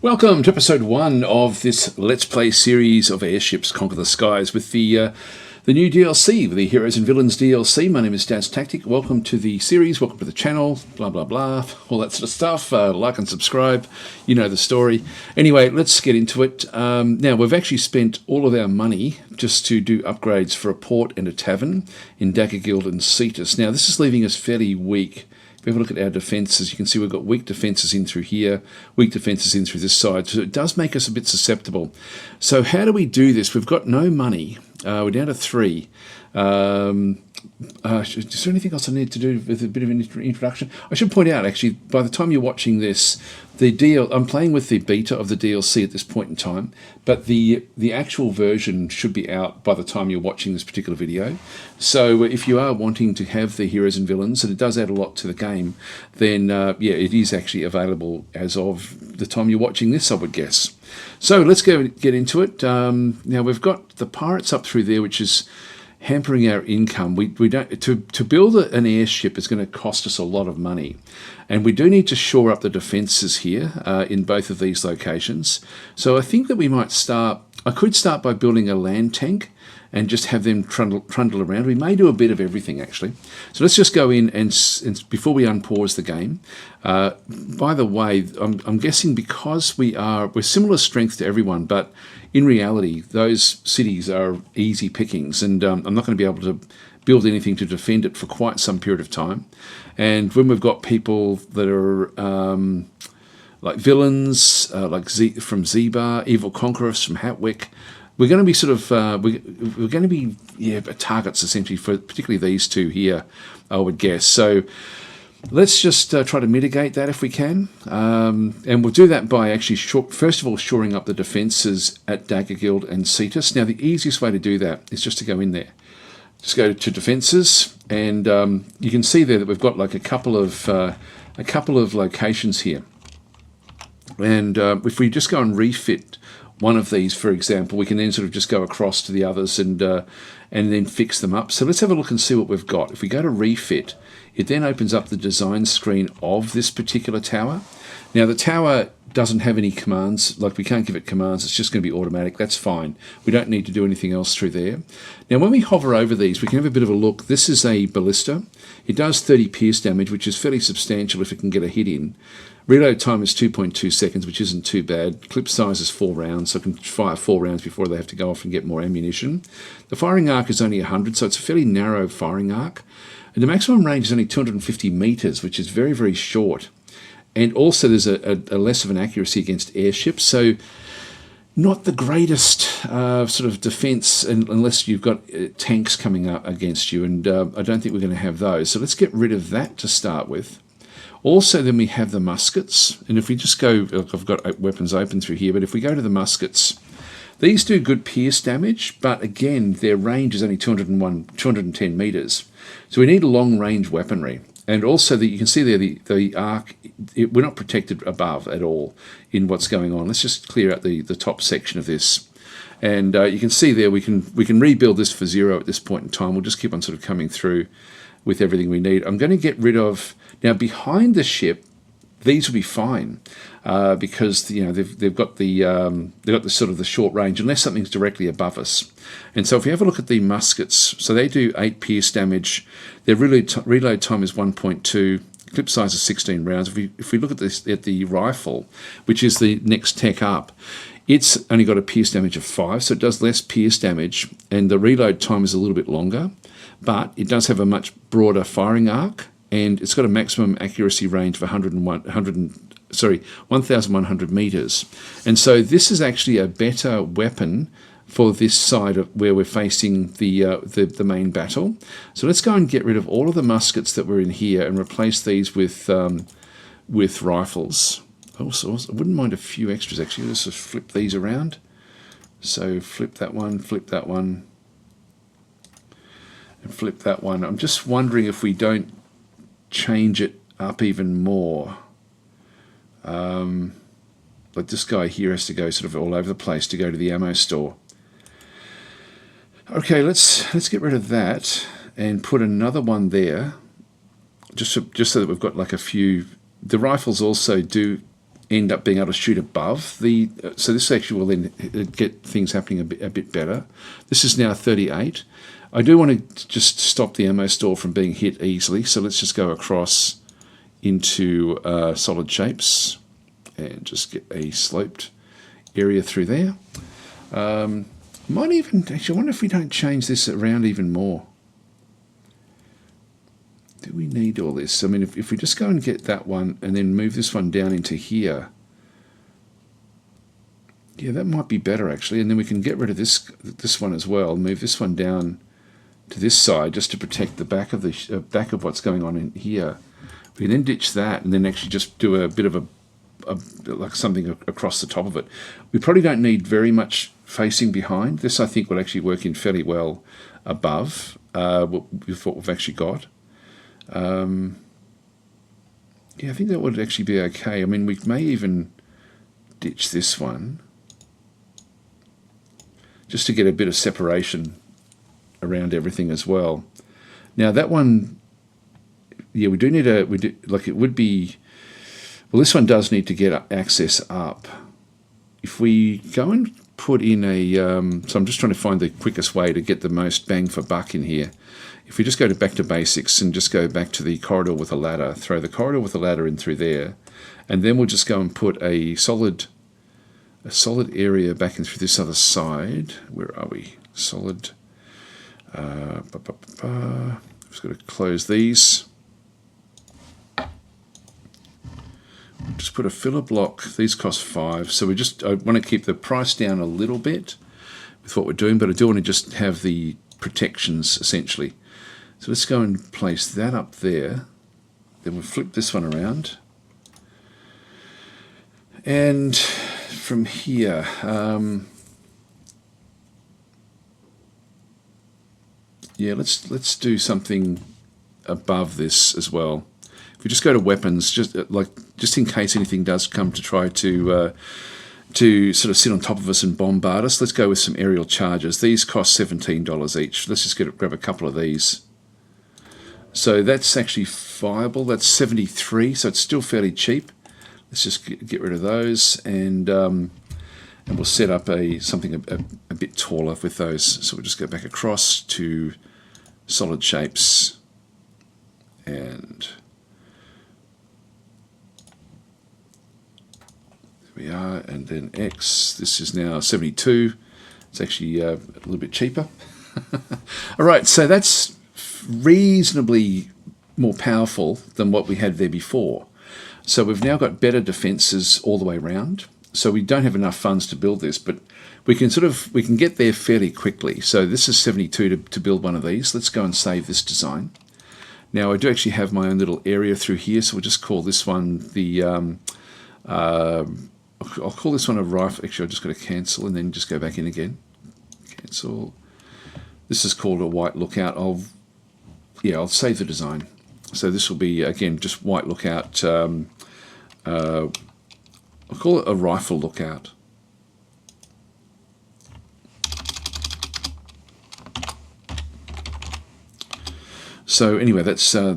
Welcome to episode 1 of this Let's Play series of Airships Conquer the Skies with the new DLC, the Heroes and Villains DLC. My name is DasTactic. Welcome to the series, welcome to the channel, blah blah blah, all that sort of stuff. Like and subscribe, you know the story. Anyway, let's get into it. Now, we've actually spent all of our money just to do upgrades for a port and a tavern in Daggerguild and Cetus. Now, this is leaving us fairly weak. If we have a look at our defences, you can see we've got weak defences in through here, weak defences in through this side, so it does make us a bit susceptible. So how do we do this? We've got no money. We're down to 3. Is there anything else I need to do with a bit of an introduction? I should point out, actually, by the time you're watching this, I'm playing with the beta of the DLC at this point in time, but the actual version should be out by the time you're watching this particular video. So if you are wanting to have the heroes and villains, and it does add a lot to the game, then yeah, it is actually available as of the time you're watching this, I would guess. So let's get into it. Now we've got the pirates up through there, which is hampering our income. We don't to build an airship is going to cost us a lot of money, and we do need to shore up the defences here in both of these locations. So I think that we might start. I could start by building a land tank and just have them trundle around. We may do a bit of everything, actually. So let's just go in and before we unpause the game. By the way, I'm guessing because we're similar strength to everyone, but in reality, those cities are easy pickings, and I'm not going to be able to build anything to defend it for quite some period of time. And when we've got people that are like villains, like from Zebar, evil conquerors from Hatwick, we're going to be sort of we're going to be targets essentially for particularly these two here, I would guess. So let's just try to mitigate that if we can, and we'll do that by actually first of all shoring up the defences at Daggerguild and Cetus. Now, the easiest way to do that is just to go in there. Just go to defences, and you can see there that we've got like a couple of locations here. And if we just go and refit one of these, for example, we can then sort of just go across to the others and then fix them up. So let's have a look and see what we've got. If we go to refit, it then opens up the design screen of this particular tower. Now, the tower doesn't have any commands, like we can't give it commands, it's just going to be automatic. That's fine. We don't need to do anything else through there. Now, when we hover over these, we can have a bit of a look. This is a ballista. It does 30 pierce damage, which is fairly substantial if it can get a hit in. Reload time is 2.2 seconds, which isn't too bad. Clip size is 4 rounds, so I can fire 4 rounds before they have to go off and get more ammunition. The firing arc is only 100, so it's a fairly narrow firing arc. And the maximum range is only 250 metres, which is very, very short. And also there's a less of an accuracy against airships, so not the greatest sort of defence unless you've got tanks coming up against you, and I don't think we're going to have those. So let's get rid of that to start with. Also, then we have the muskets, and if we just go, I've got weapons open through here, but if we go to the muskets, these do good pierce damage, but again, their range is only 210 metres. So we need long-range weaponry. And also, you can see there the arc, we're not protected above at all in what's going on. Let's just clear out the top section of this. And you can see there we can rebuild this for 0 at this point in time. We'll just keep on sort of coming through with everything we need. I'm going to get rid of, now behind the ship, these will be fine because they've got the sort of the short range unless something's directly above us. And so if we have a look at the muskets, so they do 8 pierce damage. Their reload time is 1.2. Clip size is 16 rounds. If we look at this at the rifle, which is the next tech up, it's only got a pierce damage of 5, so it does less pierce damage, and the reload time is a little bit longer, but it does have a much broader firing arc, and it's got a maximum accuracy range of 1,100 metres. And so this is actually a better weapon for this side of where we're facing the main battle. So let's go and get rid of all of the muskets that were in here and replace these with rifles. Also, I wouldn't mind a few extras actually. Let's just flip these around. So flip that one, and flip that one. I'm just wondering if we don't change it up even more. Like this guy here has to go sort of all over the place to go to the ammo store. Okay, let's get rid of that and put another one there, just so that we've got like a few. The rifles also do end up being able to shoot above the, so this actually will then get things happening a bit better. This is now 38. I do want to just stop the ammo store from being hit easily, so let's just go across into solid shapes and just get a sloped area through there. Might even, actually I wonder if we don't change this around even more. Do we need all this? I mean, if we just go and get that one and then move this one down into here, yeah, that might be better actually. And then we can get rid of this one as well. Move this one down to this side just to protect the back of the back of what's going on in here. We can then ditch that and then actually just do a bit of a like something across the top of it. We probably don't need very much facing behind. This I think will actually work in fairly well above what we've actually got. Yeah, I think that would actually be okay. I mean, we may even ditch this one just to get a bit of separation around everything as well. Now that one, yeah, we do need like it would be, well, this one does need to get access up. If we go and put in a, so I'm just trying to find the quickest way to get the most bang for buck in here. If we just go back to basics and just go back to the corridor with a ladder, throw the corridor with a ladder in through there, and then we'll just go and put a solid area back in through this other side. Where are we? Solid. Just got to close these. Just put a filler block. These cost 5, so I want to keep the price down a little bit with what we're doing, but I do want to just have the protections essentially. So let's go and place that up there. Then we'll flip this one around. And from here, yeah, let's do something above this as well. If we just go to weapons, just in case anything does come to try to sort of sit on top of us and bombard us, let's go with some aerial charges. These cost $17 each. Let's just grab a couple of these. So that's actually viable. That's 73, so it's still fairly cheap. Let's just get rid of those, and we'll set up something a bit taller with those. So we'll just go back across to solid shapes, and there we are. And then X. This is now 72. It's actually a little bit cheaper. All right, so that's reasonably more powerful than what we had there before. So we've now got better defenses all the way around. So we don't have enough funds to build this, but we can get there fairly quickly. So this is 72 to build one of these. Let's go and save this design. Now I do actually have my own little area through here, so we'll just call this one the I'll call this one a rifle. Actually, I've just got to cancel and then just go back in again. Cancel. This is called a white lookout. I'll save the design. So this will be, again, just white lookout. I'll call it a rifle lookout. So anyway, it's a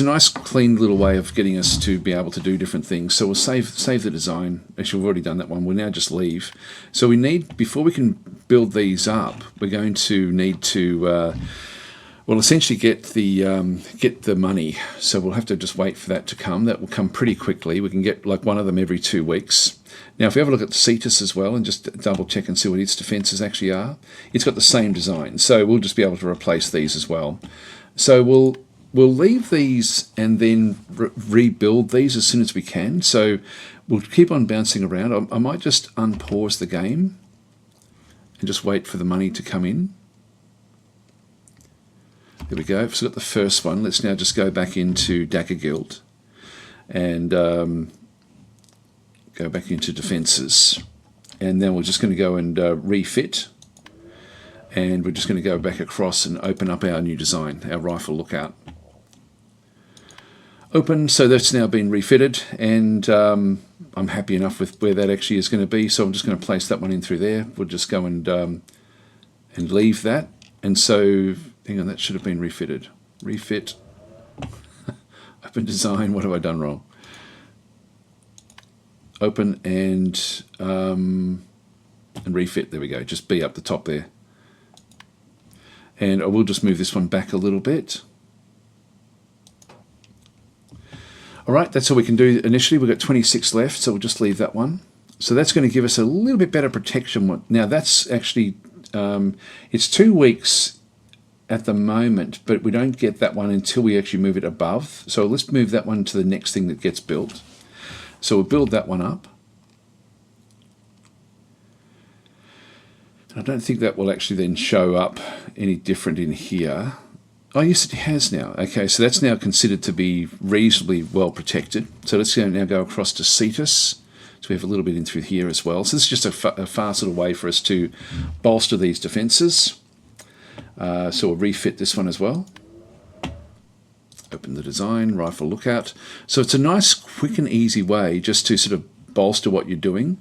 nice, clean little way of getting us to be able to do different things. So we'll save the design. Actually, we've already done that one. We'll now just leave. So we need, before we can build these up, we're going to need to well, essentially get the money. So we'll have to just wait for that to come. That will come pretty quickly. We can get like one of them every 2 weeks. Now, if we have a look at the Cetus as well and just double check and see what its defenses actually are, it's got the same design. So we'll just be able to replace these as well. So we'll leave these and then rebuild these as soon as we can. So we'll keep on bouncing around. I might just unpause the game and just wait for the money to come in. There we go. So we've got the first one. Let's now just go back into Dagger Guild and go back into defenses. And then we're just going to go and refit. And we're just going to go back across and open up our new design, our rifle lookout. Open, so that's now been refitted, and I'm happy enough with where that actually is going to be, so I'm just going to place that one in through there. We'll just go and leave that. And so, hang on, that should have been refitted. Refit. Open design, what have I done wrong? open and refit. There we go, just B up the top there. And I will just move this one back a little bit. All right, that's all we can do initially. We've got 26 left, so we'll just leave that one. So that's going to give us a little bit better protection. Now that's actually, it's 2 weeks at the moment, but we don't get that one until we actually move it above. So let's move that one to the next thing that gets built. So we'll build that one up. I don't think that will actually then show up any different in here. Oh, yes, it has now. Okay, so that's now considered to be reasonably well protected. So let's now go across to Cetus. So we have a little bit in through here as well. So this is just a fast little way for us to bolster these defences. So we'll refit this one as well. Open the design, rifle lookout. So it's a nice, quick and easy way just to sort of bolster what you're doing.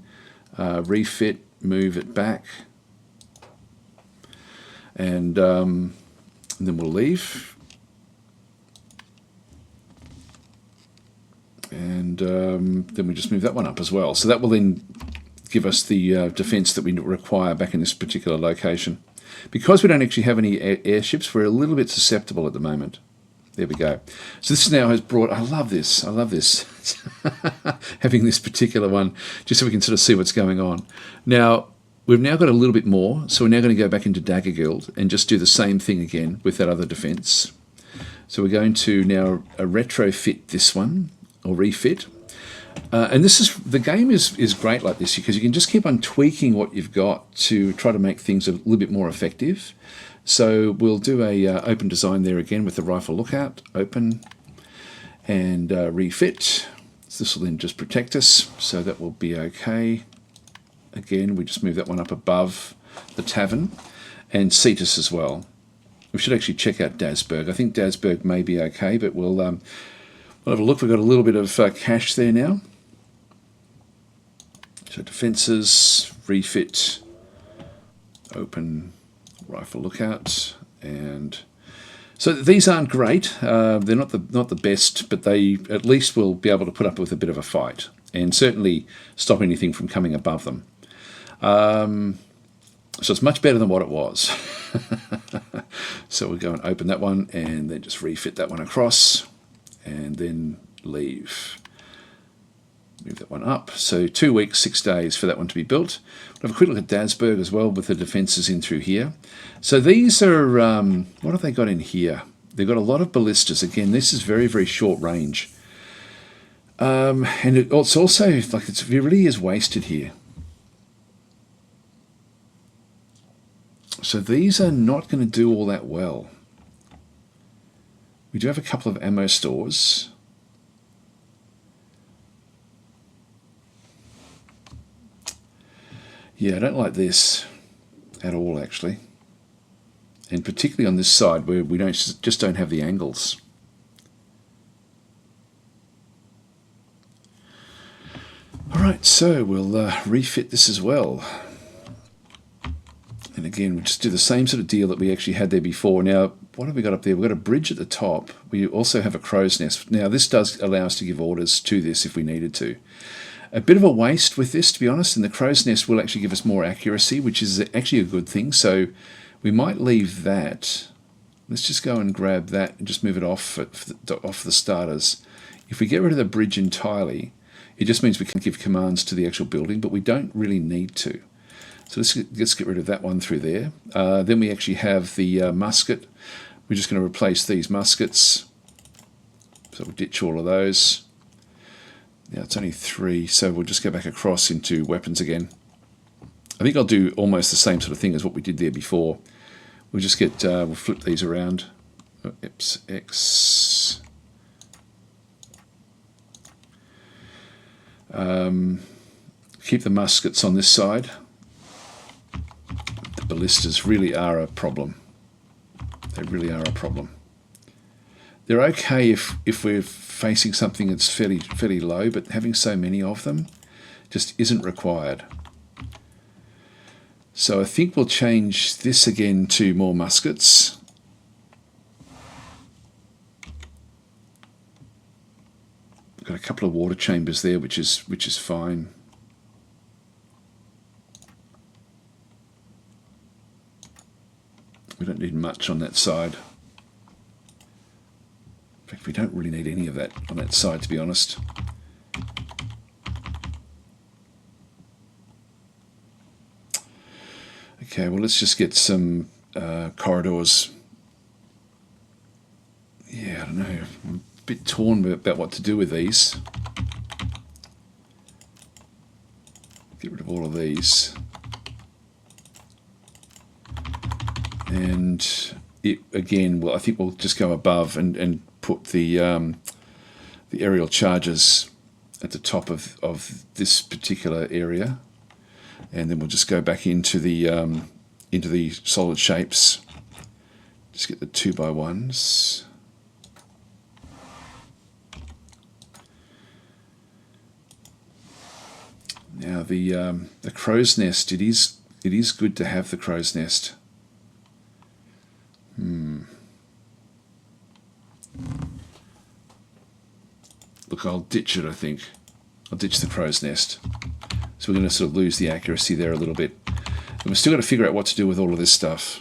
Refit, move it back. And then we'll leave. And then we just move that one up as well. So that will then give us the defense that we require back in this particular location. Because we don't actually have any airships, we're a little bit susceptible at the moment. There we go. So this now has brought, I love this, having this particular one, just so we can sort of see what's going on. Now, we've now got a little bit more, so we're now going to go back into Dagger Guild and just do the same thing again with that other defense. So we're going to now retrofit this one, or refit. And this is, the game is great like this because you can just keep on tweaking what you've got to try to make things a little bit more effective. So we'll do a open design there again with the rifle lookout, open, and refit. So this will then just protect us, so that will be okay. Again, we just move that one up above the tavern, and Cetus as well. We should actually check out Dasburg. I think Dasburg may be okay, but we'll have a look. We've got a little bit of cash there now. So defences, refit, open, rifle lookout, and so these aren't great. They're not the best, but they at least will be able to put up with a bit of a fight, and certainly stop anything from coming above them. So it's much better than what it was. So we'll go and open that one, and then just refit that one across, and then leave. Move that one up. So 2 weeks, 6 days for that one to be built. We'll have a quick look at Dasburg as well with the defences in through here. So these are, what have they got in here? They've got a lot of ballistas. Again, this is very, very short range. And it's also, like, it really is wasted here. So these are not going to do all that well. We do have a couple of ammo stores. Yeah, I don't like this at all, actually. And particularly on this side where we just don't have the angles. All right, so we'll refit this as well. And again, we'll just do the same sort of deal that we actually had there before. Now, what have we got up there? We've got a bridge at the top. We also have a crow's nest. Now, this does allow us to give orders to this if we needed to. A bit of a waste with this, to be honest, and the crow's nest will actually give us more accuracy, which is actually a good thing. So we might leave that. Let's just go and grab that and just move it off the starters. If we get rid of the bridge entirely, it just means we can give commands to the actual building, but we don't really need to. So let's get rid of that one through there. Then we actually have the musket. We're just going to replace these muskets. So we'll ditch all of those. Now it's only 3, so we'll just go back across into weapons again. I think I'll do almost the same sort of thing as what we did there before. We'll just get, we'll flip these around. Oops, X. Keep the muskets on this side. The ballistas really are a problem. They really are a problem. They're okay if we're facing something that's fairly low, but having so many of them just isn't required. So I think we'll change this again to more muskets. got a couple of water chambers there, which is fine. We don't need much on that side. In fact, we don't really need any of that on that side, to be honest. Okay, well, let's just get some corridors. Yeah, I don't know. I'm a bit torn about what to do with these. Get rid of all of these. And it, again, well, I think we'll just go above and put the aerial charges at the top of this particular area, and then we'll just go back into the solid shapes. Just get the 2x1s. Now the crow's nest. It is good to have the crow's nest. Look, I'll ditch it, I think. I'll ditch the crow's nest. So we're going to sort of lose the accuracy there a little bit. And we've still got to figure out what to do with all of this stuff.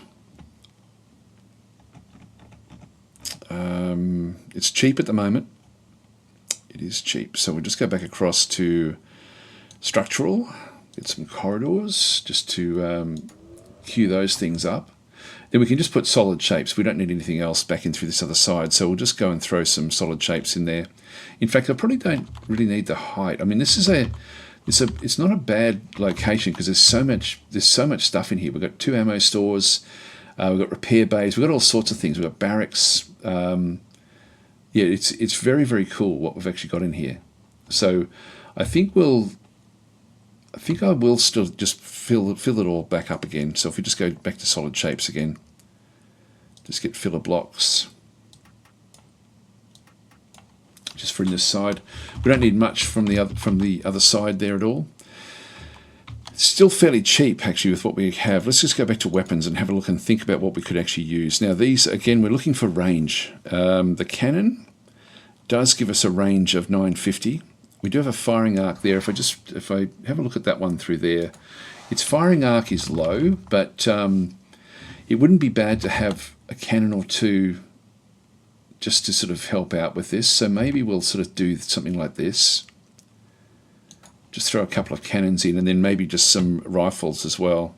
It's cheap at the moment. It is cheap. So we'll just go back across to structural. Get some corridors just to queue those things up. Then we can just put solid shapes. We don't need anything else back in through this other side, so we'll just go and throw some solid shapes in there. In fact, I probably don't really need the height. I mean, this is it's not a bad location because there's so much stuff in here. We've got 2 ammo stores, we've got repair bays, we've got all sorts of things. We've got barracks. Yeah, it's very, very cool what we've actually got in here. So I think I will still just fill it all back up again. So if we just go back to solid shapes again, just get filler blocks. Just for this side, we don't need much from the other side there at all. It's still fairly cheap actually with what we have. Let's just go back to weapons and have a look and think about what we could actually use. Now these again, we're looking for range. The cannon does give us a range of 950. We do have a firing arc there. If I have a look at that one through there, its firing arc is low, but it wouldn't be bad to have a cannon or two just to sort of help out with this. So maybe we'll sort of do something like this. Just throw a couple of cannons in and then maybe just some rifles as well.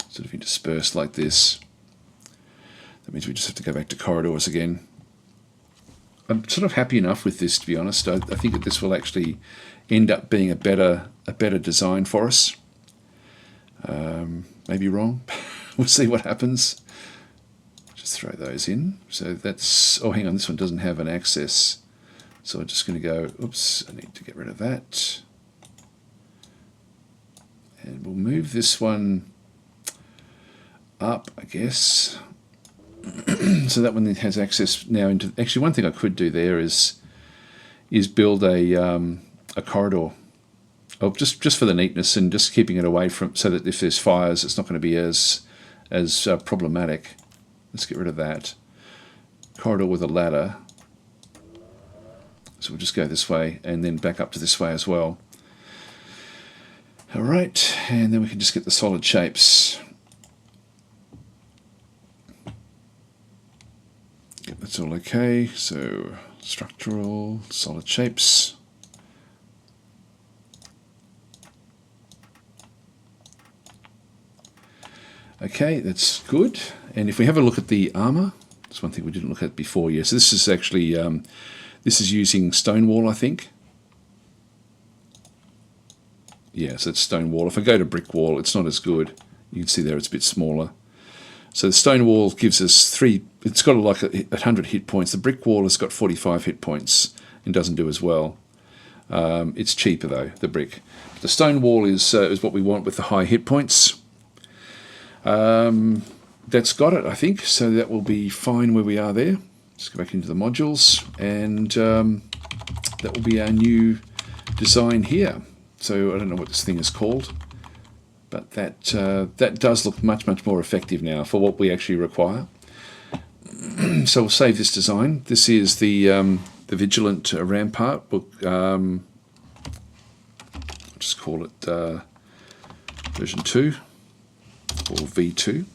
Sort of interspersed like this. That means we just have to go back to corridors again. I'm sort of happy enough with this, to be honest. I think that this will actually end up being a better design for us. Maybe wrong. We'll see what happens. Just throw those in. So that's, oh hang on, this one doesn't have an access. So I'm just going to go, oops, I need to get rid of that. And we'll move this one up, I guess. So that one has access now into, actually one thing I could do there is build a corridor. Oh, just for the neatness and just keeping it away from, so that if there's fires, it's not going to be as problematic. Let's get rid of that. Corridor with a ladder. So we'll just go this way and then back up to this way as well. All right, and then we can just get the solid shapes. Yep, that's all okay. So structural, solid shapes. Okay, that's good. And if we have a look at the armor, that's one thing we didn't look at before. Yeah, so this is actually this is using stone wall, I think. Yeah, so it's stone wall. If I go to brick wall, it's not as good. You can see there it's a bit smaller. So the stone wall gives us 3. It's got like 100 hit points. The brick wall has got 45 hit points and doesn't do as well. It's cheaper though, the brick. The stone wall is what we want with the high hit points. That's got it, I think, so that will be fine where we are there. Just go back into the modules, and that will be our new design here. So I don't know what this thing is called, but that does look much more effective now for what we actually require. So we'll save this design. This is the Vigilant Rampart. We'll just call it version 2 or V2.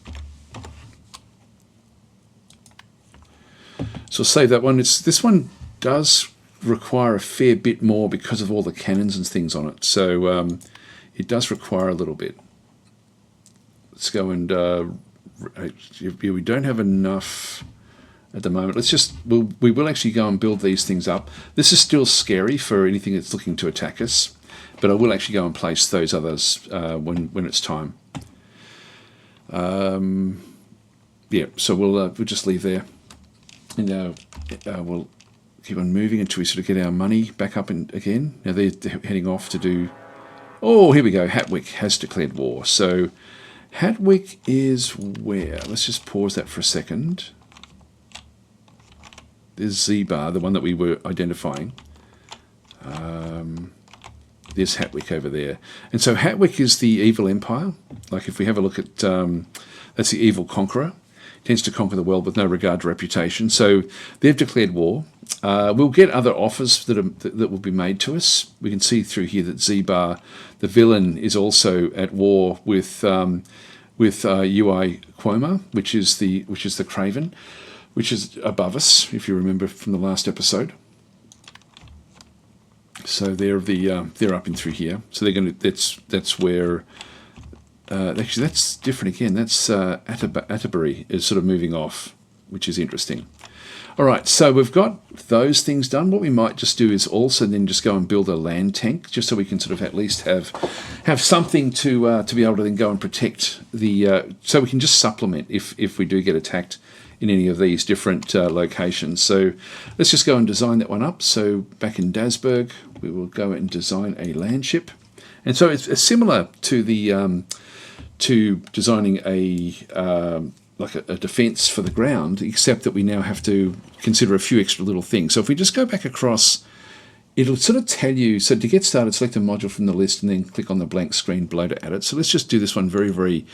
So I'll save that one. This one does require a fair bit more because of all the cannons and things on it. So it does require a little bit. Let's go and we don't have enough at the moment. We will actually go and build these things up. This is still scary for anything that's looking to attack us, but I will actually go and place those others when it's time. Yeah, so we'll just leave there, and we'll keep on moving until we sort of get our money back up again. Now they're heading off to do. Oh, here we go. Hatwick has declared war. So Hatwick is where? Let's just pause that for a second. There's Z-bar, the one that we were identifying. There's Hatwick over there. And so Hatwick is the evil empire. Like if we have a look at, that's the evil conqueror. Tends to conquer the world with no regard to reputation. So they've declared war. We'll get other offers that will be made to us. We can see through here that Z-bar, the villain, is also at war with UI Quoma, which is the Craven, which is above us, if you remember from the last episode. So they're up in through here. So they're going to. That's where. Actually, that's different again. That's Atterbury is sort of moving off, which is interesting. All right, so we've got those things done. What we might just do is also then just go and build a land tank, just so we can sort of at least have something to be able to then go and protect the. So we can just supplement if we do get attacked in any of these different locations. So let's just go and design that one up. So back in Dasburg, we will go and design a land ship, and so it's similar to the to designing a like a defense for the ground, except that we now have to consider a few extra little things. So if we just go back across, it'll sort of tell you, so to get started, select a module from the list and then click on the blank screen below to add it. So let's just do this one very, very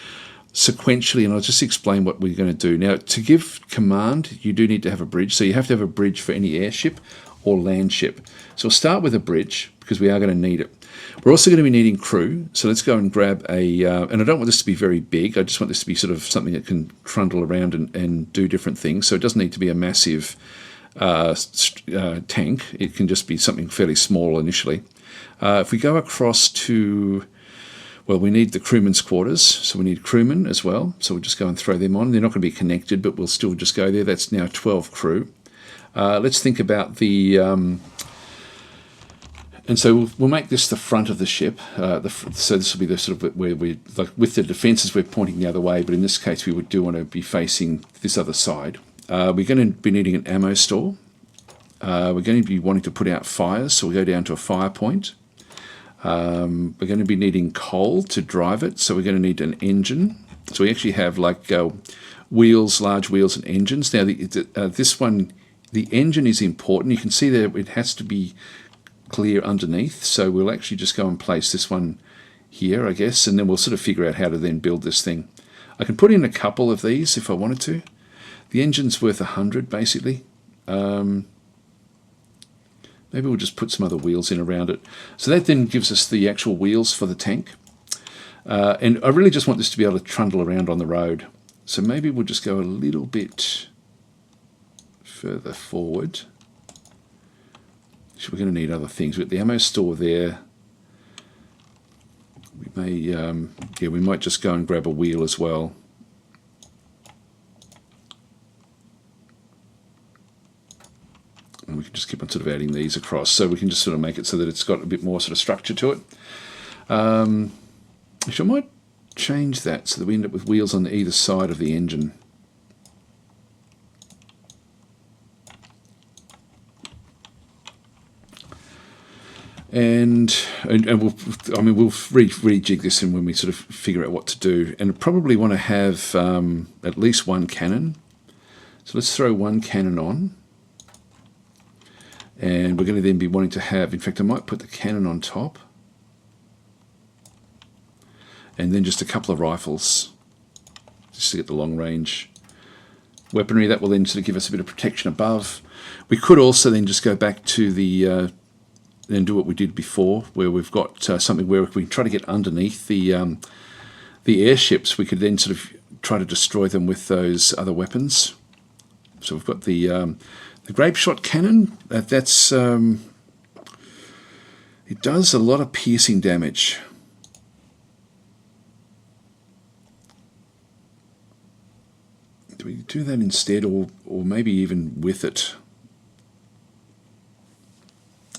sequentially, and I'll just explain what we're going to do. Now, to give command, you do need to have a bridge. So you have to have a bridge for any airship or land ship. So we'll start with a bridge because we are going to need it. We're also going to be needing crew, so let's go and grab a, and I don't want this to be very big, I just want this to be sort of something that can trundle around and do different things, so it doesn't need to be a massive tank, it can just be something fairly small initially. If we go across to, well, we need the crewmen's quarters, so we need crewmen as well, so we'll just go and throw them on. They're not going to be connected, but we'll still just go there. That's now 12 crew. Let's think about the... and so we'll make this the front of the ship. So this will be the sort of where we, like with the defences, we're pointing the other way, but in this case we do want to be facing this other side. We're going to be needing an ammo store. We're going to be wanting to put out fires, so we'll go down to a fire point. We're going to be needing coal to drive it, so we're going to need an engine. So we actually have like wheels, large wheels and engines. Now this one, the engine is important. You can see that it has to be clear underneath, so we'll actually just go and place this one here, I guess, and then we'll sort of figure out how to then build this thing. I can put in a couple of these if I wanted to. The engine's worth 100 basically. Maybe we'll just put some other wheels in around it. So that then gives us the actual wheels for the tank. And I really just want this to be able to trundle around on the road. So maybe we'll just go a little bit further forward. So we're going to need other things. We've got the ammo store there. We may, yeah, we might just go and grab a wheel as well. And we can just keep on sort of adding these across, so we can just sort of make it so that it's got a bit more sort of structure to it. Actually, I might change that so that we end up with wheels on either side of the engine. And we'll, I mean, we'll rejig this in when we sort of figure out what to do, and probably want to have at least one cannon. So let's throw one cannon on, and we're going to then be wanting to have, in fact I might put the cannon on top, and then just a couple of rifles, just to get the long range weaponry. That will then sort of give us a bit of protection above. We could also then just go back to the then do what we did before, where we've got something where if we try to get underneath the airships, we could then sort of try to destroy them with those other weapons. So we've got the grape shot cannon. That's it does a lot of piercing damage. Do we do that instead, or maybe even with it?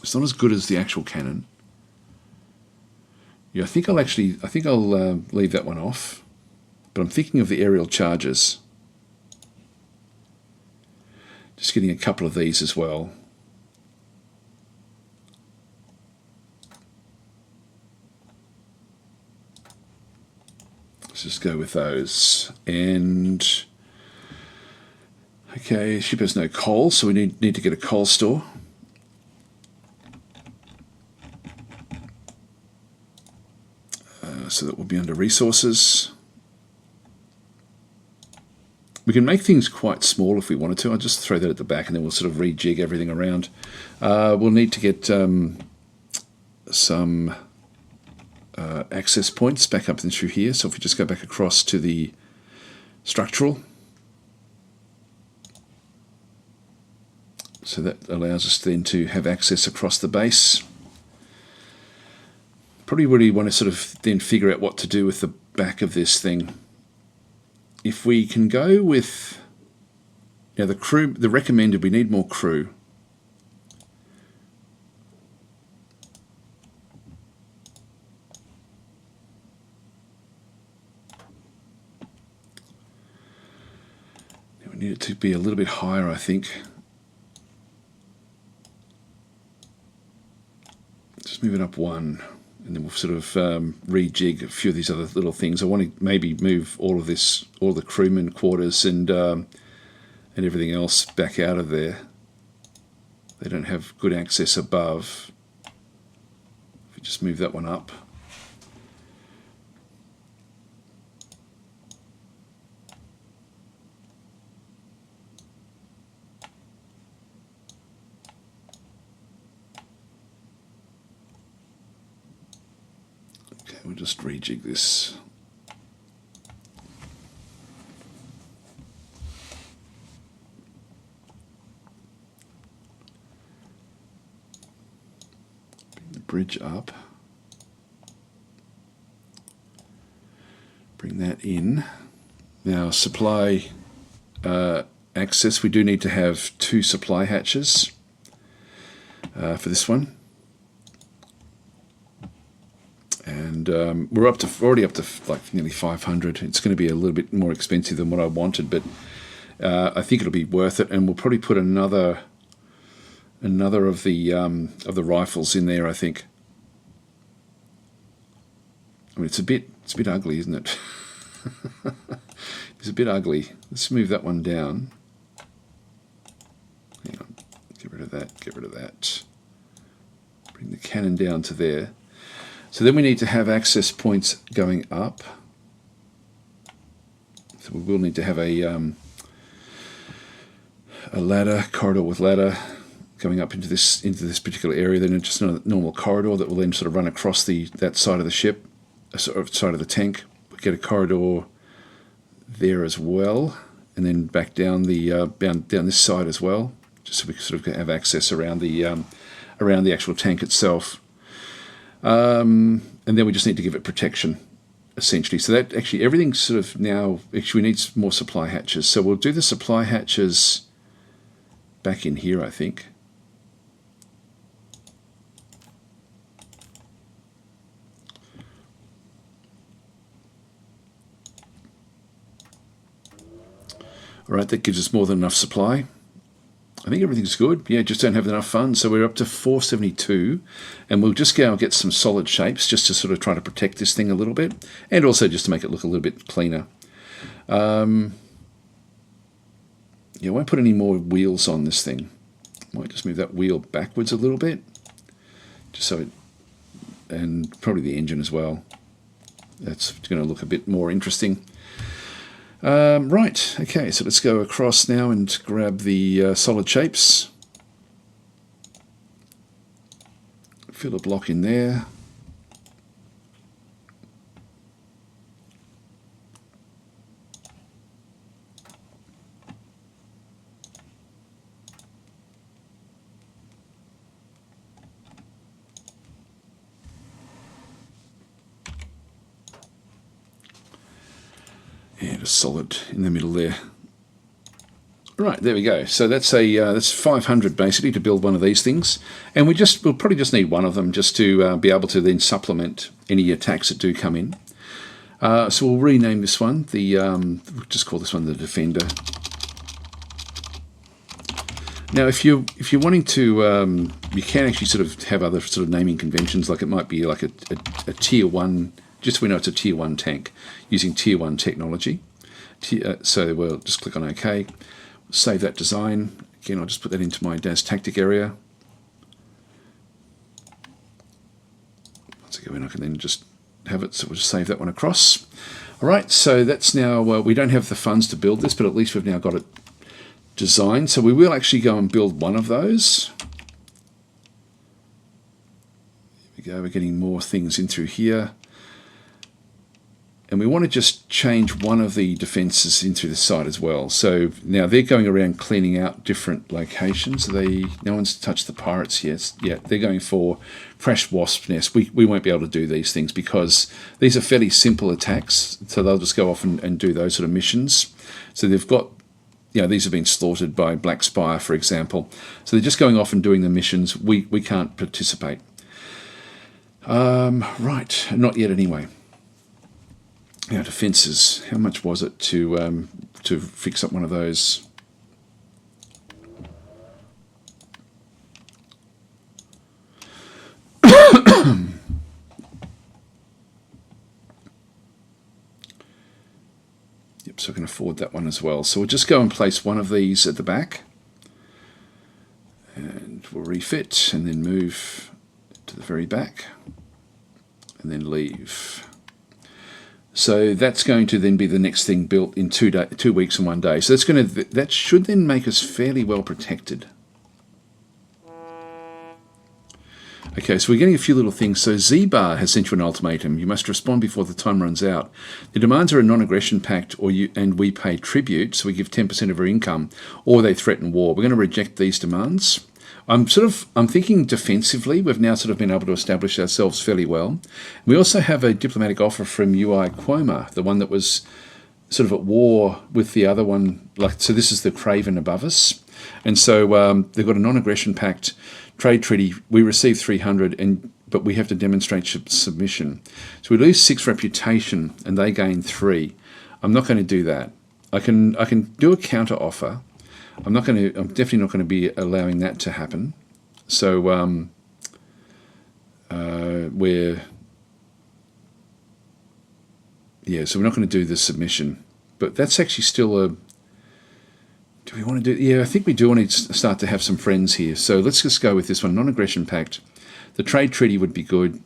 It's not as good as the actual cannon. Yeah, I think I'll leave that one off. But I'm thinking of the aerial charges. Just getting a couple of these as well. Let's just go with those. And okay, ship has no coal, so we need to get a coal store. So that will be under resources. We can make things quite small if we wanted to. I'll just throw that at the back and then we'll sort of rejig everything around. We'll need to get some access points back up and through here. So if we just go back across to the structural. So that allows us then to have access across the base. Probably really want to sort of then figure out what to do with the back of this thing. If we can go with the crew, the recommended, we need more crew. We need it to be a little bit higher, I think. Just move it up one. And then we'll sort of rejig a few of these other little things. I want to maybe move all of this, all the crewman quarters and everything else back out of there. They don't have good access above. If we just move that one up. We'll just rejig this. Bring the bridge up. Bring that in. Now supply access. We do need to have 2 supply hatches for this one. And we're already up to like nearly 500. It's going to be a little bit more expensive than what I wanted, but I think it'll be worth it. And we'll probably put another of the rifles in there. I think. I mean, it's a bit ugly, isn't it? It's a bit ugly. Let's move that one down. Hang on. Get rid of that. Get rid of that. Bring the cannon down to there. So then we need to have access points going up. So we will need to have a ladder, corridor with ladder going up into this particular area. Then it's just a normal corridor that will then sort of run across that side of the ship, sort of side of the tank. We get a corridor there as well, and then back down the down this side as well, just so we can sort of have access around the actual tank itself. And then we just need to give it protection, essentially. So that actually everything sort of now actually needs more supply hatches. So we'll do the supply hatches back in here, I think. All right, that gives us more than enough supply. I think everything's good. Yeah, just don't have enough funds. So we're up to 472, and we'll just go and get some solid shapes just to sort of try to protect this thing a little bit, and also just to make it look a little bit cleaner. Yeah, I won't put any more wheels on this thing. I might just move that wheel backwards a little bit, just so it, and probably the engine as well. That's going to look a bit more interesting. Right, okay, so let's go across now and grab the solid shapes. Fill a block in there. And a solid in the middle there. Right, there we go. So that's that's 500 basically to build one of these things, and we'll probably just need one of them just to be able to then supplement any attacks that do come in. So we'll rename this one we'll just call this one the Defender. Now, if you're wanting to, you can actually sort of have other sort of naming conventions. Like it might be like a tier 1. Just so we know it's a tier 1 tank using tier 1 technology. So we'll just click on OK. Save that design. Again, I'll just put that into my DasTactic area. Once I go in, I can then just have it. So we'll just save that one across. All right, so that's now, we don't have the funds to build this, but at least we've now got it designed. So we will actually go and build one of those. There we go, we're getting more things in through here. And we want to just change one of the defenses in through the side as well. So now they're going around cleaning out different locations. No one's touched the pirates yet. Yeah, they're going for crashed wasp nest. We won't be able to do these things because these are fairly simple attacks. So they'll just go off and do those sort of missions. So they've got, these have been slaughtered by Black Spire, for example. So they're just going off and doing the missions. We can't participate. Right, not yet anyway. Now defences, how much was it to fix up one of those? Yep, so I can afford that one as well. So we'll just go and place one of these at the back. And we'll refit and then move to the very back. And then leave. So that's going to then be the next thing built in 2 weeks and 1 day. So that should then make us fairly well protected. Okay, so we're getting a few little things. So Z-Bar has sent you an ultimatum. You must respond before the time runs out. The demands are a non-aggression pact, and we pay tribute, so we give 10% of our income, or they threaten war. We're going to reject these demands. I'm thinking defensively. We've now sort of been able to establish ourselves fairly well. We also have a diplomatic offer from UI Quoma, the one that was sort of at war with the other one. So this is the Craven above us. And so they've got a non-aggression pact, trade treaty. We receive 300, but we have to demonstrate submission. So we lose 6 reputation, and they gain 3. I'm not going to do that. I can do a counter offer. I'm definitely not going to be allowing that to happen. So so we're not going to do the submission. But that's actually still a... Do we want to do... Yeah, I think we do want to start to have some friends here. So let's just go with this one, non-aggression pact. The trade treaty would be good.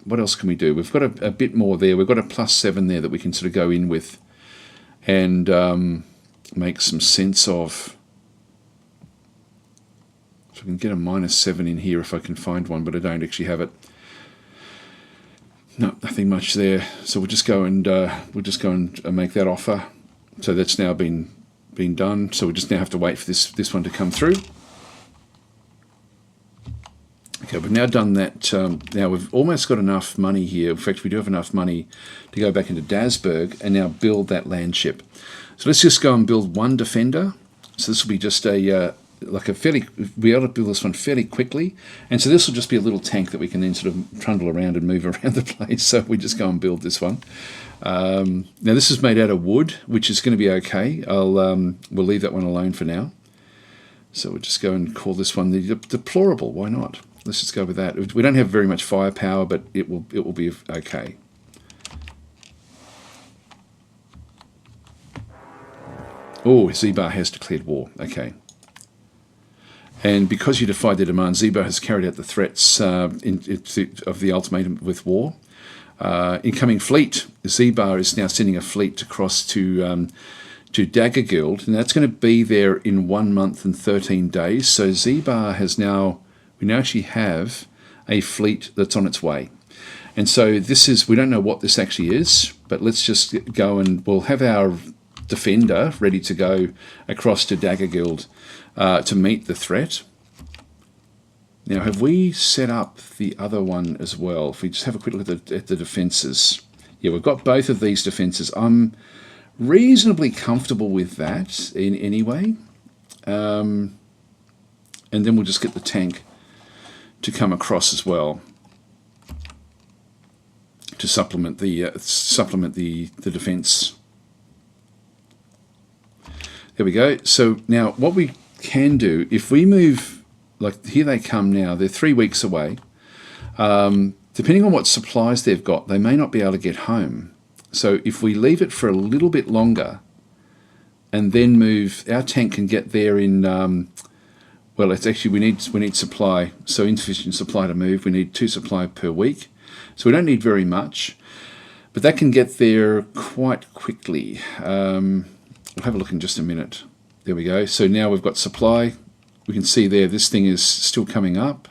What else can we do? We've got a bit more there. We've got a +7 there that we can sort of go in with and make some sense of... So I can get a -7 in here if I can find one, but I don't actually have it. No, nothing much there. So we'll just go and make that offer. So that's now been done. So we just now have to wait for this one to come through. Okay, we've now done that. Now we've almost got enough money here. In fact, we do have enough money to go back into Dasburg and now build that land ship. So let's just go and build one defender. So this will be just be able to build this one fairly quickly, and so this will just be a little tank that we can then sort of trundle around and move around the place. So we just go and build this one. Now this is made out of wood, which is going to be okay. We'll leave that one alone for now. So we'll just go and call this one the Deplorable. Why not? Let's just go with that. We don't have very much firepower, but it will be okay. Oh, Z-Bar has declared war. Okay. And because you defied their demand, Z-Bar has carried out the threats of the ultimatum with war. Incoming fleet. Z-Bar is now sending a fleet across to to Dagger Guild, and that's going to be there in 1 month and 13 days. So Z-Bar has now, we now actually have a fleet that's on its way. And so this is, we don't know what this actually is, but let's just go and we'll have our defender ready to go across to Dagger Guild to meet the threat. Now, have we set up the other one as well? If we just have a quick look at the defences. Yeah, we've got both of these defences. I'm reasonably comfortable with that in any way. And then we'll just get the tank to come across as well to supplement the defense. There we go. So now what we can do, if we move, like here they come now, they're 3 weeks away. Depending on what supplies they've got, they may not be able to get home. So if we leave it for a little bit longer and then move, our tank can get there in, well, it's actually, we need supply. So insufficient supply to move. We need 2 supply per week. So we don't need very much, but that can get there quite quickly. We'll have a look in just a minute. There we go. So now we've got supply. We can see there, this thing is still coming up.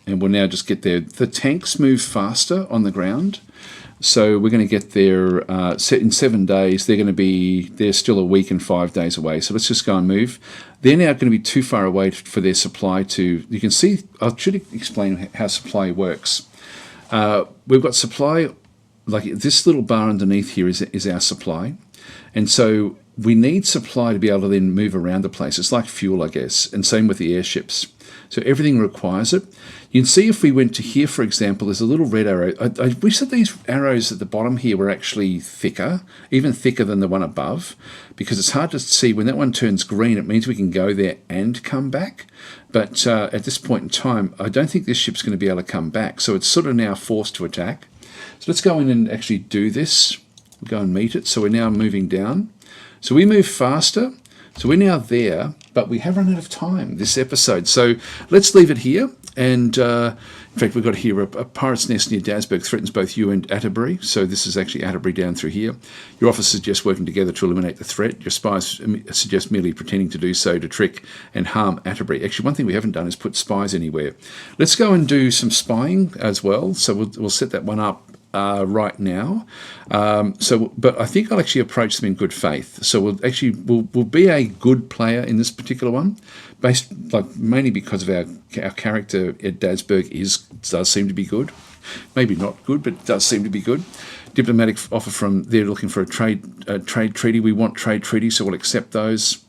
And we'll now just get there. The tanks move faster on the ground. So we're going to get there in 7 days. They're still a week and 5 days away. So let's just go and move. They're now going to be too far away for their supply to, you can see, I should explain how supply works. We've got supply, like this little bar underneath here is our supply. And so we need supply to be able to then move around the place. It's like fuel, I guess. And same with the airships. So everything requires it. You can see if we went to here, for example, there's a little red arrow. I wish that these arrows at the bottom here were actually thicker, even thicker than the one above, because it's hard to see. When that one turns green, it means we can go there and come back. But at this point in time, I don't think this ship's going to be able to come back. So it's sort of now forced to attack. So let's go in and actually do this. We'll go and meet it. So we're now moving down. So we move faster. So we're now there, but we have run out of time this episode. So let's leave it here. And in fact, we've got here a pirate's nest near Dasburg threatens both you and Atterbury. So this is actually Atterbury down through here. Your officers suggest working together to eliminate the threat. Your spies suggest merely pretending to do so to trick and harm Atterbury. Actually, one thing we haven't done is put spies anywhere. Let's go and do some spying as well. So we'll set that one up right now. But I think I'll actually approach them in good faith. So we'll be a good player in this particular one, based mainly because of our character at Dasburg does seem to be good. Maybe not good, but it does seem to be good. Diplomatic offer from they're looking for a trade treaty. We want trade treaties, so we'll accept those.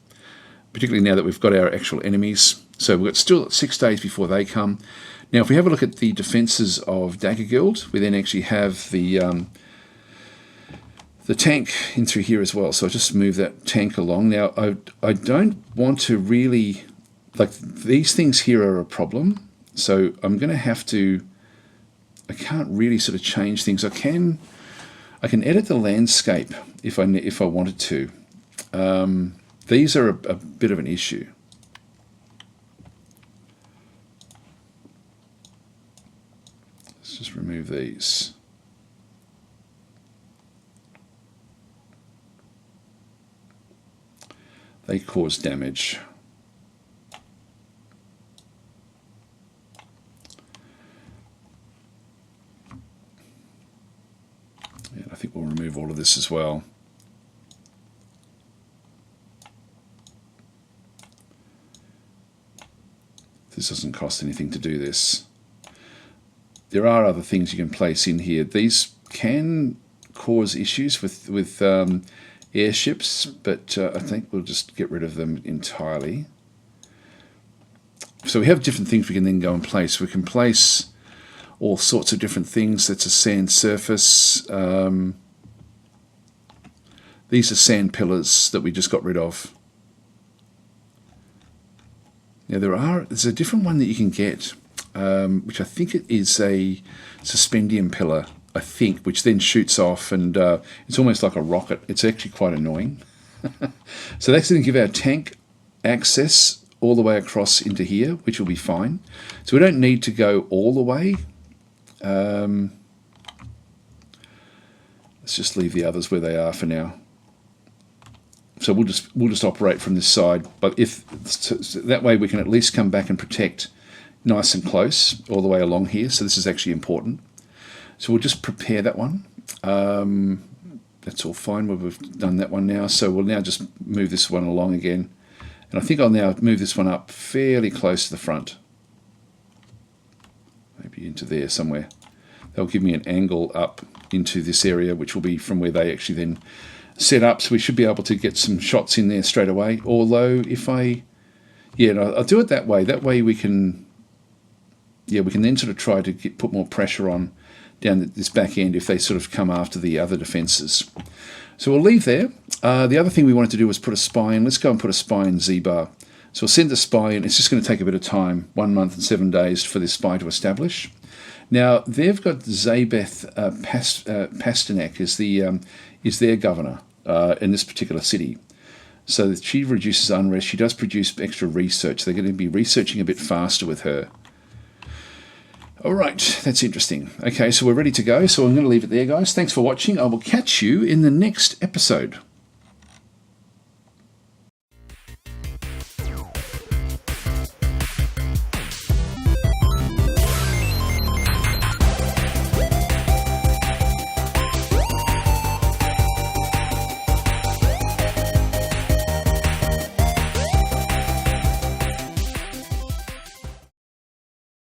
Particularly now that we've got our actual enemies. So we've got still 6 days before they come. Now, if we have a look at the defences of Dagger Guild, we then actually have the tank in through here as well. So I'll just move that tank along. Now, I don't want to really, these things here are a problem. So I'm going to have to, I can't really sort of change things. I can edit the landscape if I wanted to. These are a bit of an issue. Just remove these. They cause damage. Yeah, I think we'll remove all of this as well. This doesn't cost anything to do this. There are other things you can place in here. These can cause issues with airships, but I think we'll just get rid of them entirely. So we have different things we can then go and place. We can place all sorts of different things. That's a sand surface. These are sand pillars that we just got rid of. Now there's a different one that you can get. Which I think it is a suspendium pillar, I think, which then shoots off, and it's almost like a rocket. It's actually quite annoying. So that's going to give our tank access all the way across into here, which will be fine. So we don't need to go all the way. Let's just leave the others where they are for now. So we'll just operate from this side. But if so that way we can at least come back and protect nice and close all the way along here. So this is actually important. So we'll just prepare that one. That's all fine. We've done that one now. So we'll now just move this one along again. And I think I'll now move this one up fairly close to the front. Maybe into there somewhere. They'll give me an angle up into this area, which will be from where they actually then set up. So we should be able to get some shots in there straight away. Although if I'll do it that way. That way we can then sort of try to put more pressure on down this back end if they sort of come after the other defences. So we'll leave there. The other thing we wanted to do was put a spy in. Let's go and put a spy in Z-bar. So we'll send the spy in. It's just going to take a bit of time, 1 month and 7 days for this spy to establish. Now, they've got Zabeth Pasternak is their governor in this particular city. So she reduces unrest. She does produce extra research. They're going to be researching a bit faster with her. All right, that's interesting. Okay, so we're ready to go. So I'm going to leave it there, guys. Thanks for watching. I will catch you in the next episode.